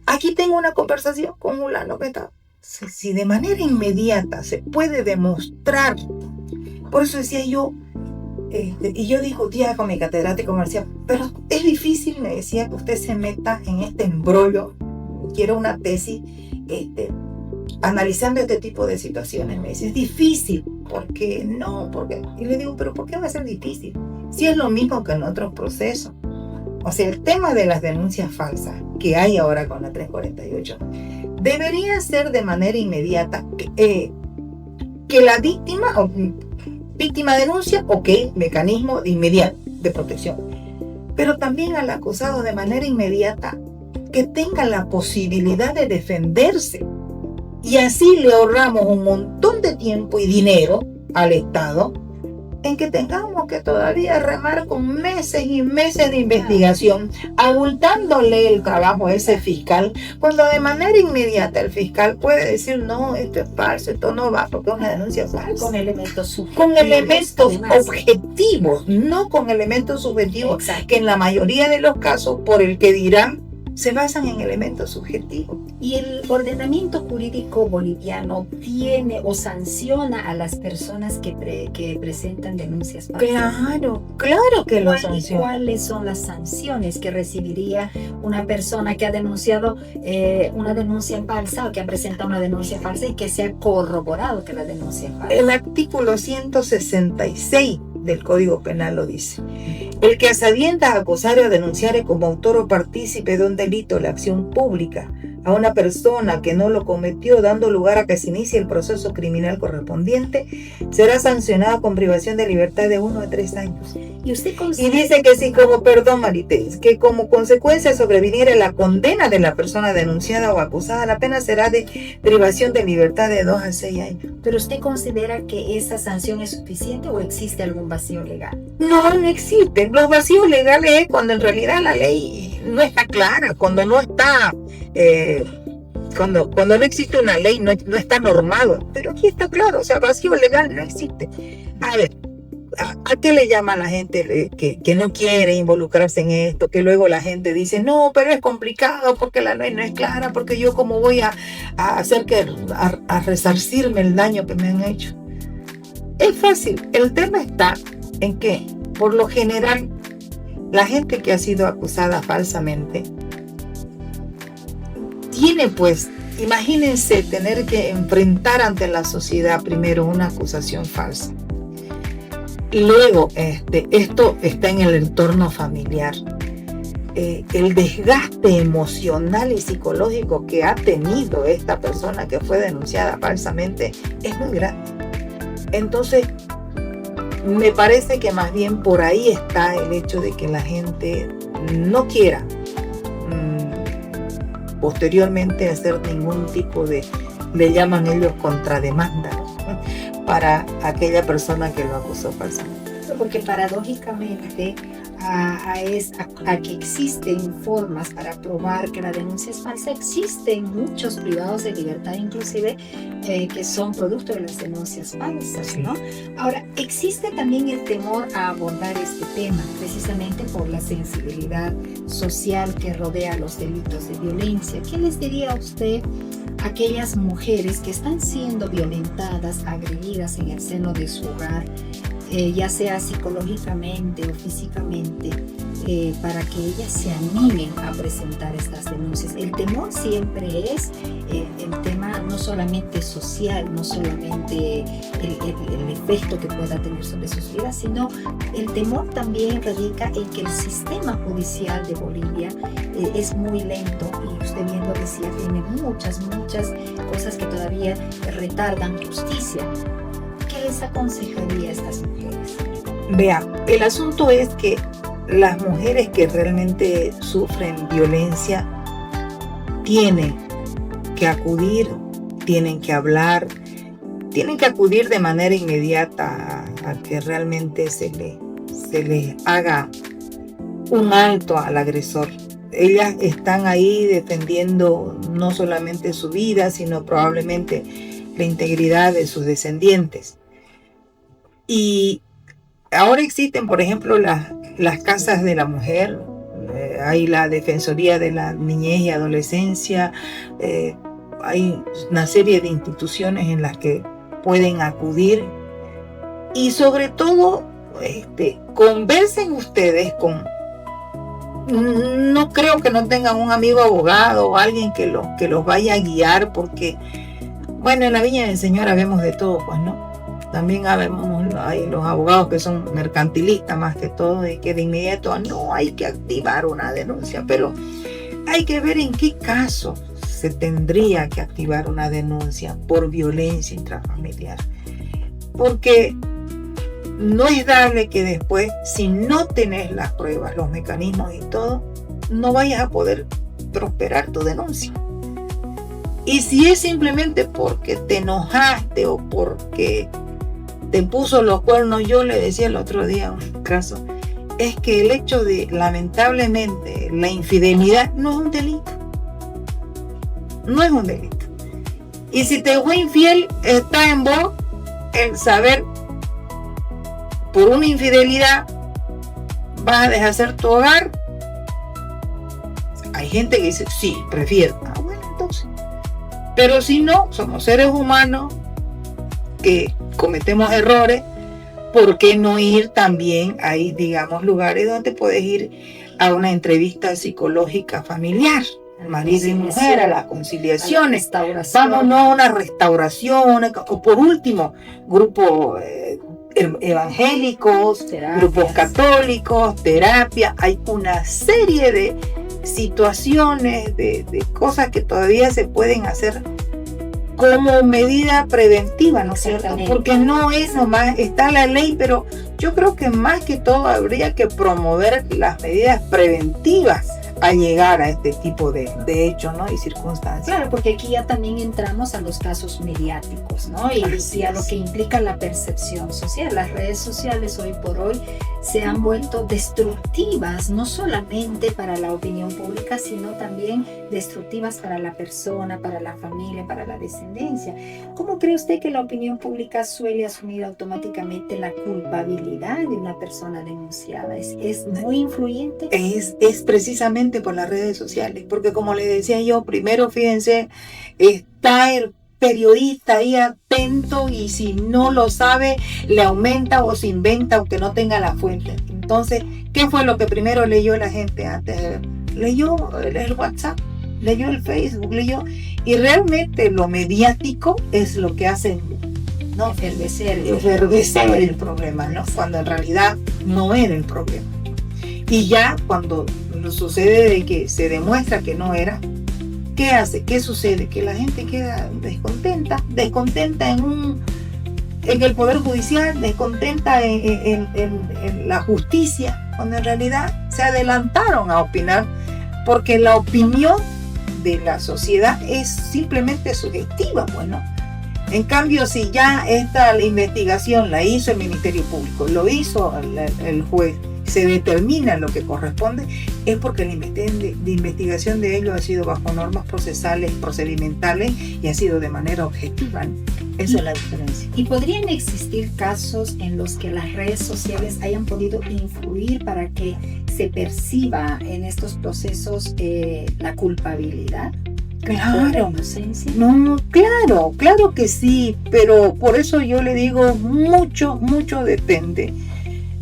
aquí tengo una conversación con fulano que está. Si de manera inmediata se puede demostrar, por eso decía yo, y yo discutía con mi catedrático, me decía, pero es difícil, me decía, que usted se meta en este embrollo, quiero una tesis, analizando este tipo de situaciones. Me dice, es difícil, porque no, porque, y le digo, pero ¿por qué va a ser difícil? Si es lo mismo que en otros procesos. O sea, el tema de las denuncias falsas que hay ahora con la 348 debería ser de manera inmediata que la víctima denuncia, ok, mecanismo inmediato de protección, pero también al acusado de manera inmediata que tenga la posibilidad de defenderse, y así le ahorramos un montón de tiempo y dinero al Estado en que tengamos que todavía remar con meses y meses de investigación, abultándole el trabajo a ese fiscal, cuando de manera inmediata el fiscal puede decir, no, esto es falso, esto no va, porque es una denuncia falsa. Con elementos subjetivos. Con elementos objetivos, no con elementos subjetivos. Exacto. Que en la mayoría de los casos, por el que dirán, se basan en elementos subjetivos. ¿Y el ordenamiento jurídico boliviano tiene o sanciona a las personas que presentan denuncias falsas? Claro que lo sanciona. ¿Cuáles son las sanciones que recibiría una persona que ha denunciado una denuncia falsa o que ha presentado una denuncia falsa y que se ha corroborado que la denuncia es falsa? El artículo 166 del Código Penal lo dice. El que a sabiendas acusare o denunciare como autor o partícipe de un delito la acción pública, a una persona que no lo cometió, dando lugar a que se inicie el proceso criminal correspondiente, será sancionado con privación de libertad de 1 a 3 años. Y usted Y dice que si como, perdón Marités, que como consecuencia sobreviniera la condena de la persona denunciada o acusada, la pena será de privación de libertad de 2 a 6 años. ¿Pero usted considera que esa sanción es suficiente o existe algún vacío legal? No, no existen. Los vacíos legales es cuando en realidad la ley no está clara, cuando no está, cuando no existe una ley, no está normado. Pero aquí está claro, o sea, vacío legal no existe. A ver, ¿a qué le llama a la gente que no quiere involucrarse en esto? Que luego la gente dice, no, pero es complicado porque la ley no es clara, porque yo cómo voy a resarcirme el daño que me han hecho. Es fácil, el tema está en que, por lo general, la gente que ha sido acusada falsamente tiene, pues, imagínense tener que enfrentar ante la sociedad primero una acusación falsa. Luego, esto está en el entorno familiar. El desgaste emocional y psicológico que ha tenido esta persona que fue denunciada falsamente es muy grande. Entonces, me parece que más bien por ahí está el hecho de que la gente no quiera posteriormente hacer ningún tipo de, le llaman ellos contrademanda, ¿no? Para aquella persona que lo acusó falsamente. Porque paradójicamente a que existen formas para probar que la denuncia es falsa, existen muchos privados de libertad inclusive que son producto de las denuncias falsas, ¿no? Ahora, existe también el temor a abordar este tema precisamente por la sensibilidad social que rodea los delitos de violencia. ¿Qué les diría a usted a aquellas mujeres que están siendo violentadas, agredidas en el seno de su hogar, ya sea psicológicamente o físicamente, para que ellas se animen a presentar estas denuncias? El temor siempre es el tema no solamente social, no solamente el efecto que pueda tener sobre sus vidas, sino el temor también radica en que el sistema judicial de Bolivia es muy lento, y usted bien lo decía, tiene muchas cosas que todavía retardan justicia. ¿Qué les aconsejaría a estas mujeres? Vea, el asunto es que las mujeres que realmente sufren violencia tienen que acudir, tienen que hablar, tienen que acudir de manera inmediata a que realmente se les haga un alto al agresor. Ellas están ahí defendiendo no solamente su vida, sino probablemente la integridad de sus descendientes. Y ahora existen, por ejemplo, las casas de la mujer, hay la Defensoría de la Niñez y Adolescencia, hay una serie de instituciones en las que pueden acudir, y sobre todo conversen ustedes con, no creo que no tengan un amigo abogado o alguien que los vaya a guiar, porque bueno, en la Viña del Señor habemos de todo, pues, ¿no? También hay los abogados que son mercantilistas más que todo, y que de inmediato no hay que activar una denuncia, pero hay que ver en qué caso se tendría que activar una denuncia por violencia intrafamiliar, porque no es dable que después, si no tenés las pruebas, los mecanismos y todo, no vayas a poder prosperar tu denuncia. Y si es simplemente porque te enojaste o porque te puso los cuernos, yo le decía el otro día un caso, es que el hecho de, lamentablemente, la infidelidad no es un delito. No es un delito. Y si te fue infiel, está en vos el saber, por una infidelidad vas a deshacer tu hogar. Hay gente que dice, sí, prefiero. Ah, bueno, entonces. Pero si no, somos seres humanos que cometemos errores. ¿Por qué no ir también? Hay, digamos, lugares donde puedes ir a una entrevista psicológica familiar, marido y mujer, a las conciliaciones, vámonos a una restauración, o por último, grupos evangélicos, terapias, grupos católicos, terapia. Hay una serie situaciones, de cosas que todavía se pueden hacer como medida preventiva, ¿no es cierto? Porque no es nomás, está la ley, pero yo creo que más que todo habría que promover las medidas preventivas a llegar a este tipo de hechos, ¿no? Y circunstancias. Claro, porque aquí ya también entramos a los casos mediáticos, ¿no? Y a lo que implica la percepción social. Las redes sociales hoy por hoy se han vuelto destructivas, no solamente para la opinión pública, sino también destructivas para la persona, para la familia, para la descendencia. ¿Cómo cree usted que la opinión pública suele asumir automáticamente la culpabilidad de una persona denunciada? ¿Es muy influyente? Es precisamente por las redes sociales, porque como les decía yo, primero fíjense, está el periodista ahí atento y si no lo sabe, le aumenta o se inventa aunque no tenga la fuente. Entonces, ¿qué fue lo que primero leyó la gente antes? Leyó el WhatsApp, leyó el Facebook, y realmente lo mediático es lo que hace, ¿no? Efervecer el problema, ¿no? Cuando en realidad no era el problema. Y ya cuando sucede de que se demuestra que no era, ¿qué hace? ¿Qué sucede? Que la gente queda descontenta en el Poder Judicial, descontenta en la justicia, cuando en realidad se adelantaron a opinar, porque la opinión de la sociedad es simplemente subjetiva, bueno. En cambio, si ya la investigación la hizo el Ministerio Público, lo hizo el juez, se determina lo que corresponde, es porque la investigación de ellos ha sido bajo normas procesales, procedimentales y ha sido de manera objetiva. Esa es la diferencia. ¿Y podrían existir casos en los que las redes sociales hayan podido influir para que se perciba en estos procesos la culpabilidad? Claro, inocencia. No, claro que sí, pero por eso yo le digo mucho depende.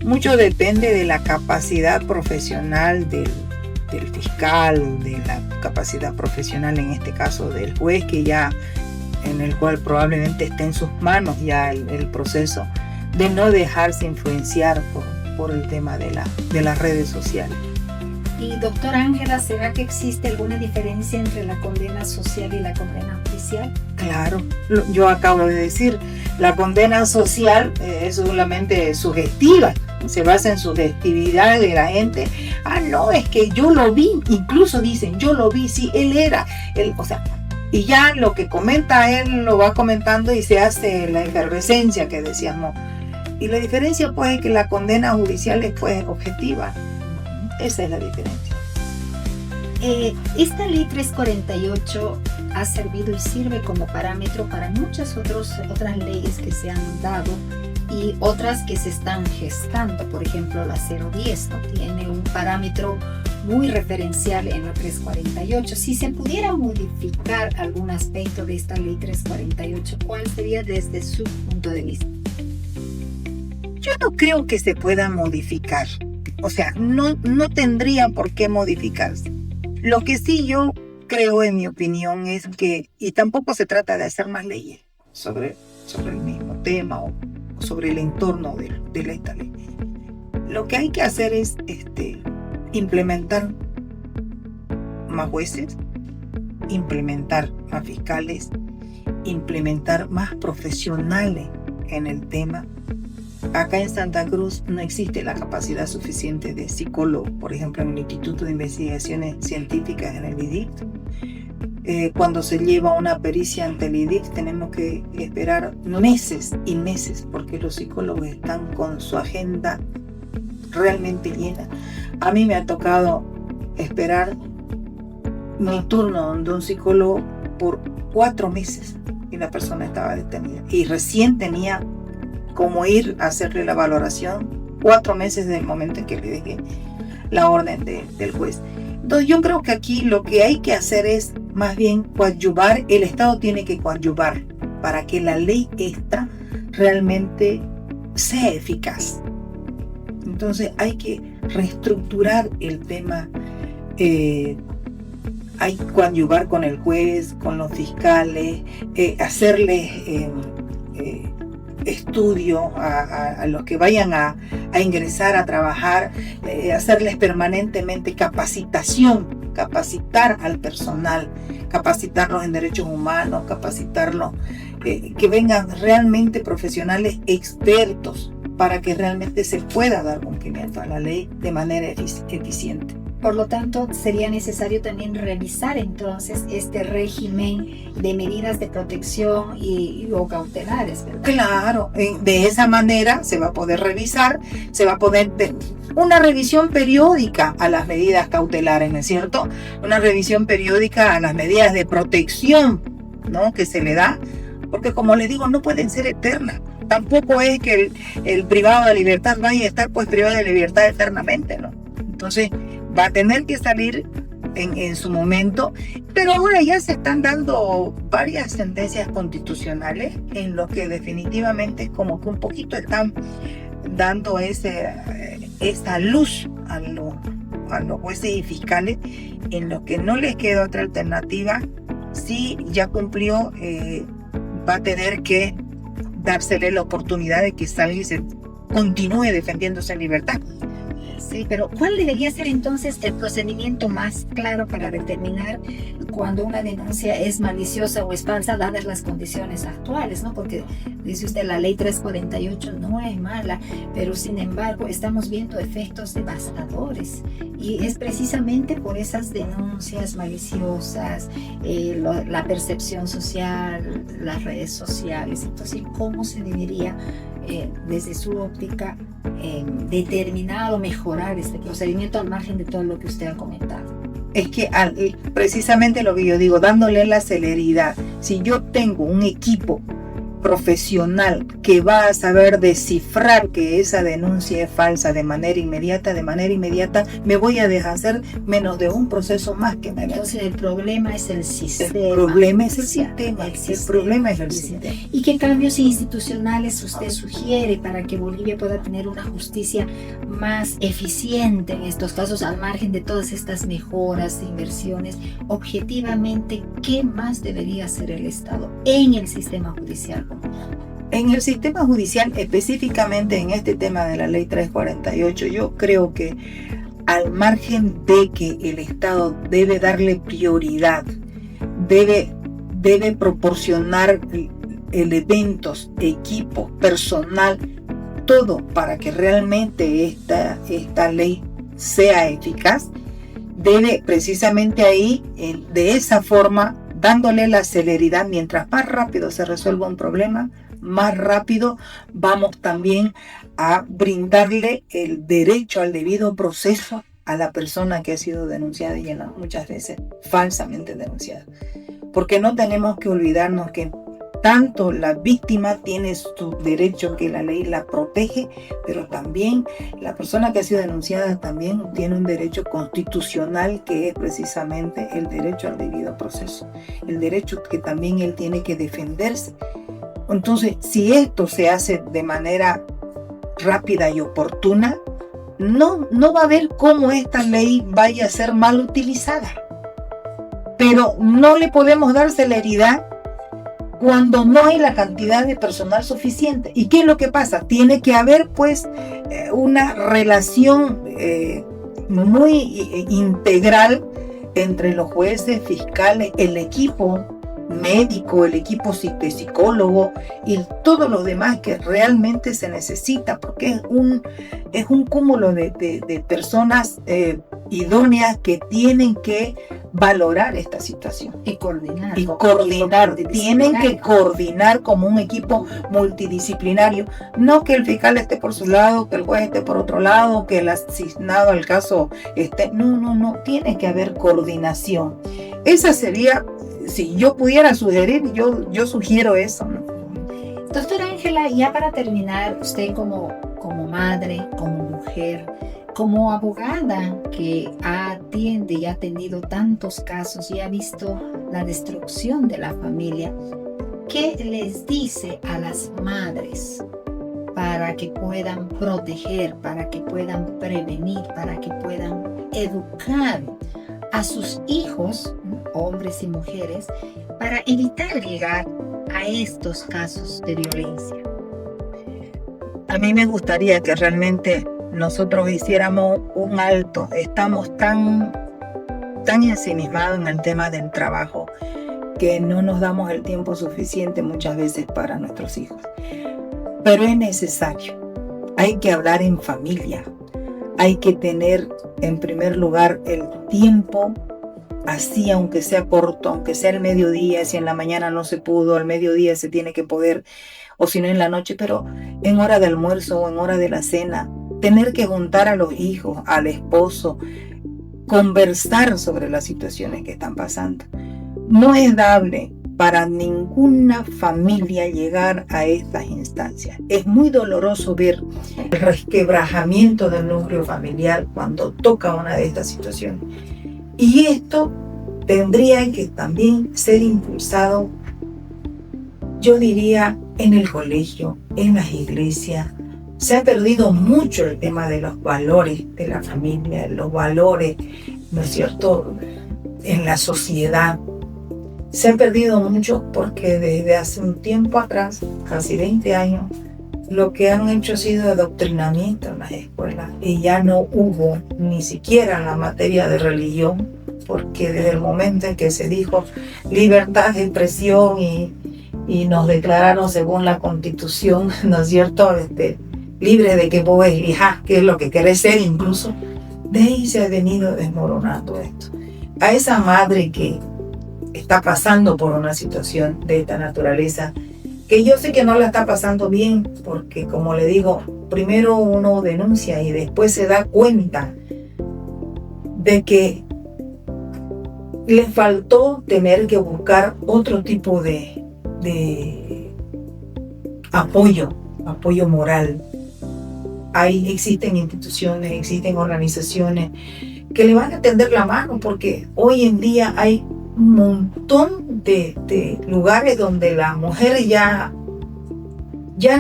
Mucho depende de la capacidad profesional del fiscal, de la capacidad profesional en este caso del juez, en el cual probablemente esté en sus manos ya el proceso de no dejarse influenciar por el tema de las redes sociales. Y doctora Ángela, ¿será que existe alguna diferencia entre la condena social y la condena judicial? Claro, yo acabo de decir, la condena social es solamente sugestiva, se basa en sugestividad de la gente. No, es que yo lo vi, incluso dicen, yo lo vi, sí, él era, y ya lo que comenta él lo va comentando y se hace la efervescencia que decíamos. Y la diferencia pues es que la condena judicial es pues objetiva. Esa es la diferencia. Esta ley 348 ha servido y sirve como parámetro para muchas otras leyes que se han dado y otras que se están gestando. Por ejemplo, la 010 tiene un parámetro muy referencial en la 348. Si se pudiera modificar algún aspecto de esta ley 348, ¿cuál sería desde su punto de vista? Yo no creo que se pueda modificar. No tendría por qué modificarse. Lo que sí yo creo, en mi opinión, es que, y tampoco se trata de hacer más leyes sobre el mismo tema o sobre el entorno de esta ley. Lo que hay que hacer es implementar más jueces, implementar más fiscales, implementar más profesionales en el tema. Acá en Santa Cruz no existe la capacidad suficiente de psicólogos, por ejemplo, en el Instituto de Investigaciones Científicas, en el IDIC. Cuando se lleva una pericia ante el IDIC tenemos que esperar meses y meses porque los psicólogos están con su agenda realmente llena. A mí me ha tocado esperar mi turno de un psicólogo por 4 meses y la persona estaba detenida y recién tenía como ir a hacerle la valoración 4 meses del momento en que le dejé la orden del juez. Entonces yo creo que aquí lo que hay que hacer es más bien coadyuvar. El Estado tiene que coadyuvar para que la ley esta realmente sea eficaz. Entonces hay que reestructurar el tema, hay que coadyuvar con el juez, con los fiscales, hacerles estudio a los que vayan a ingresar a trabajar, hacerles permanentemente capacitación capacitar al personal, capacitarlos en derechos humanos, capacitarlos, que vengan realmente profesionales expertos para que realmente se pueda dar cumplimiento a la ley de manera eficiente. Por lo tanto, sería necesario también revisar entonces este régimen de medidas de protección o cautelares, ¿verdad? Claro, de esa manera se va a poder revisar, se va a poder una revisión periódica a las medidas cautelares, ¿no es cierto? Una revisión periódica a las medidas de protección, ¿no?, que se le da, porque como les digo, no pueden ser eternas. Tampoco es que el privado de libertad vaya a estar pues privado de libertad eternamente, ¿no? Entonces va a tener que salir en su momento, pero ahora ya se están dando varias sentencias constitucionales en lo que definitivamente como que un poquito están dando esa luz a los jueces y fiscales, en lo que no les queda otra alternativa. Si ya cumplió, va a tener que dársele la oportunidad de que salga y se continúe defendiéndose en libertad. Sí, pero ¿cuál debería ser entonces el procedimiento más claro para determinar cuando una denuncia es maliciosa o es falsa dadas las condiciones actuales, ¿no? Porque dice usted, la ley 348 no es mala, pero sin embargo estamos viendo efectos devastadores y es precisamente por esas denuncias maliciosas, la percepción social, las redes sociales. Entonces, ¿cómo se debería desde su óptica determinar o mejorar este procedimiento al margen de todo lo que usted ha comentado? Es que precisamente lo que yo digo, dándole la celeridad. Si yo tengo un equipo profesional que va a saber descifrar que esa denuncia es falsa de manera inmediata, me voy a deshacer menos de un proceso más que me vence. Entonces el problema es el sistema. El problema es el sistema. El problema es el sistema. ¿Y qué cambios institucionales usted sugiere para que Bolivia pueda tener una justicia más eficiente en estos casos, al margen de todas estas mejoras e inversiones? Objetivamente, ¿qué más debería hacer el Estado en el sistema judicial? En el sistema judicial, específicamente en este tema de la ley 348, yo creo que al margen de que el Estado debe darle prioridad, debe proporcionar elementos, equipo, personal, todo para que realmente esta ley sea eficaz, debe precisamente ahí, de esa forma, dándole la celeridad. Mientras más rápido se resuelva un problema, más rápido vamos también a brindarle el derecho al debido proceso a la persona que ha sido denunciada y muchas veces falsamente denunciada. Porque no tenemos que olvidarnos que tanto la víctima tiene su derecho, que la ley la protege, pero también la persona que ha sido denunciada también tiene un derecho constitucional, que es precisamente el derecho al debido proceso, el derecho que también él tiene que defenderse. Entonces, si esto se hace de manera rápida y oportuna, no va a haber cómo esta ley vaya a ser mal utilizada. Pero no le podemos dar celeridad cuando no hay la cantidad de personal suficiente. ¿Y qué es lo que pasa? Tiene que haber pues una relación muy integral entre los jueces, fiscales, el equipo médico, el equipo de psicólogo y todos los demás que realmente se necesita, porque es un cúmulo de personas idóneas que tienen que valorar esta situación y coordinar. Tienen que coordinar como un equipo multidisciplinario, no que el fiscal esté por su lado, que el juez esté por otro lado, que el asignado al caso esté, no, tiene que haber coordinación. Esa sería, si yo pudiera sugerir, yo sugiero eso, ¿no? Doctora Ángela, ya para terminar, usted como madre, como mujer, como abogada que atiende y ha tenido tantos casos y ha visto la destrucción de la familia, ¿qué les dice a las madres para que puedan proteger, para que puedan prevenir, para que puedan educar a sus hijos, hombres y mujeres, para evitar llegar a estos casos de violencia? A mí me gustaría que realmente nosotros hiciéramos un alto. Estamos tan tan ensimismados en el tema del trabajo que no nos damos el tiempo suficiente muchas veces para nuestros hijos. Pero es necesario. Hay que hablar en familia. Hay que tener en primer lugar el tiempo, así aunque sea corto, aunque sea el mediodía, si en la mañana no se pudo, al mediodía se tiene que poder, o si no en la noche, pero en hora de almuerzo o en hora de la cena, tener que juntar a los hijos, al esposo, conversar sobre las situaciones que están pasando. No es dable para ninguna familia llegar a estas instancias. Es muy doloroso ver el resquebrajamiento del núcleo familiar cuando toca una de estas situaciones. Y esto tendría que también ser impulsado, yo diría, en el colegio, en las iglesias. Se ha perdido mucho el tema de los valores de la familia, los valores, ¿no es cierto?, en la sociedad. Se ha perdido mucho porque desde hace un tiempo atrás, casi 20 años, lo que han hecho ha sido adoctrinamiento en las escuelas y ya no hubo ni siquiera en la materia de religión, porque desde el momento en que se dijo libertad de expresión y nos declararon según la Constitución, ¿no es cierto?, libre de que vos elijas qué es lo que querés ser incluso, de ahí se ha venido desmoronando esto. A esa madre que está pasando por una situación de esta naturaleza, que yo sé que no la está pasando bien, porque como le digo, primero uno denuncia y después se da cuenta de que le faltó tener que buscar otro tipo de apoyo moral. Ahí existen instituciones, existen organizaciones que le van a tender la mano, porque hoy en día hay un montón de lugares donde la mujer ya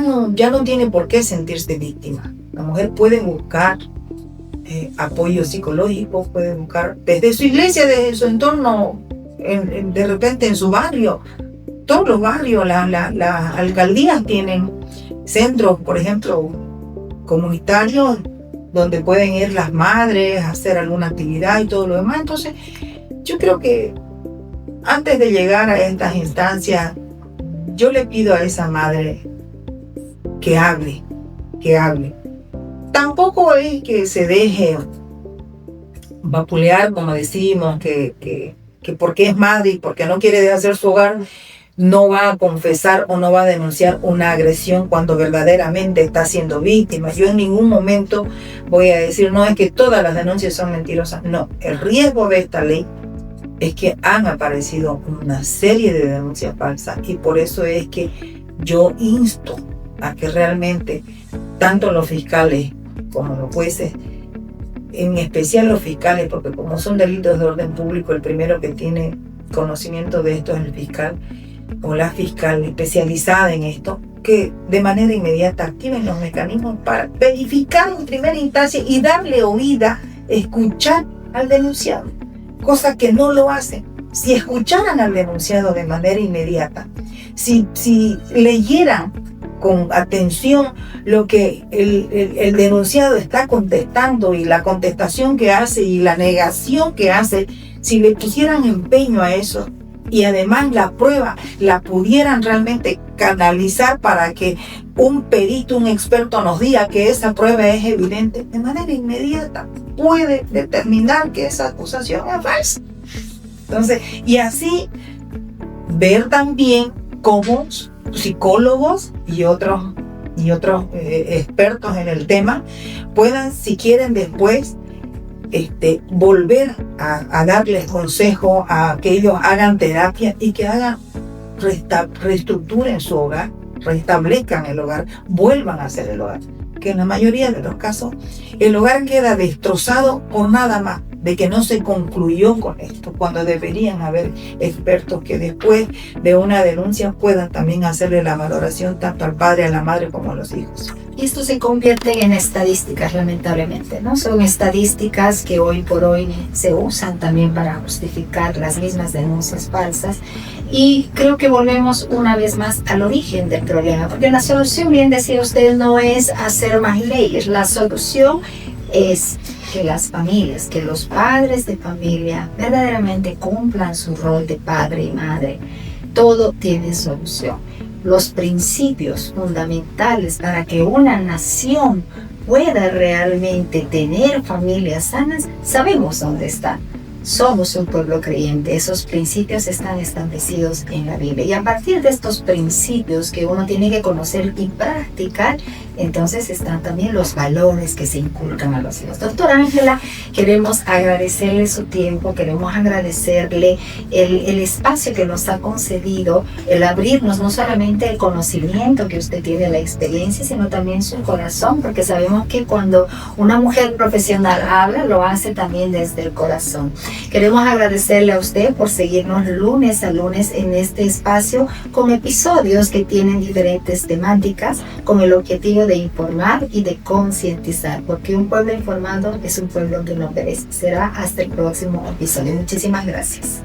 no tiene por qué sentirse víctima. La mujer puede buscar apoyo psicológico, puede buscar desde su iglesia, desde su entorno, de repente en su barrio. Todos los barrios, las alcaldías tienen centros, por ejemplo, comunitarios, donde pueden ir las madres a hacer alguna actividad y todo lo demás. Entonces, yo creo que antes de llegar a estas instancias, yo le pido a esa madre que hable. Tampoco es que se deje vapulear, como decimos, que porque es madre y porque no quiere hacer su hogar, no va a confesar o no va a denunciar una agresión cuando verdaderamente está siendo víctima. Yo en ningún momento voy a decir, no, es que todas las denuncias son mentirosas. No, el riesgo de esta ley es que han aparecido una serie de denuncias falsas, y por eso es que yo insto a que realmente tanto los fiscales como los jueces, en especial los fiscales, porque como son delitos de orden público, el primero que tiene conocimiento de esto es el fiscal o la fiscal especializada en esto, que de manera inmediata activen los mecanismos para verificar en primera instancia y darle oída, escuchar al denunciado, cosa que no lo hacen. Si escucharan al denunciado de manera inmediata, si leyeran con atención lo que el denunciado está contestando y la contestación que hace y la negación que hace, si le pusieran empeño a eso y además la prueba la pudieran realmente canalizar para que un perito, un experto nos diga que esa prueba es evidente, de manera inmediata puede determinar que esa acusación es falsa. Entonces, y así ver también cómo psicólogos y otros expertos en el tema puedan, si quieren después, volver a darles consejo, a que ellos hagan terapia y que hagan reestructuren su hogar, restablezcan el hogar, vuelvan a hacer el hogar. Que en la mayoría de los casos el hogar queda destrozado por nada más de que no se concluyó con esto, cuando deberían haber expertos que después de una denuncia puedan también hacerle la valoración tanto al padre, a la madre como a los hijos. Y esto se convierte en estadísticas, lamentablemente, ¿no? Son estadísticas que hoy por hoy se usan también para justificar las mismas denuncias falsas. Y creo que volvemos una vez más al origen del problema, porque la solución, bien decía usted, no es hacer más leyes. La solución es que las familias, que los padres de familia verdaderamente cumplan su rol de padre y madre. Todo tiene solución. Los principios fundamentales para que una nación pueda realmente tener familias sanas, sabemos dónde están. Somos un pueblo creyente, esos principios están establecidos en la Biblia. Y a partir de estos principios que uno tiene que conocer y practicar, entonces están también los valores que se inculcan a los hijos. Doctora Ángela, queremos agradecerle su tiempo, queremos agradecerle el espacio que nos ha concedido, el abrirnos no solamente el conocimiento que usted tiene, la experiencia, sino también su corazón, porque sabemos que cuando una mujer profesional habla, lo hace también desde el corazón. Queremos agradecerle a usted por seguirnos lunes a lunes en este espacio con episodios que tienen diferentes temáticas con el objetivo de informar y de concientizar, porque un pueblo informado es un pueblo que no perece. Será hasta el próximo episodio. Muchísimas gracias.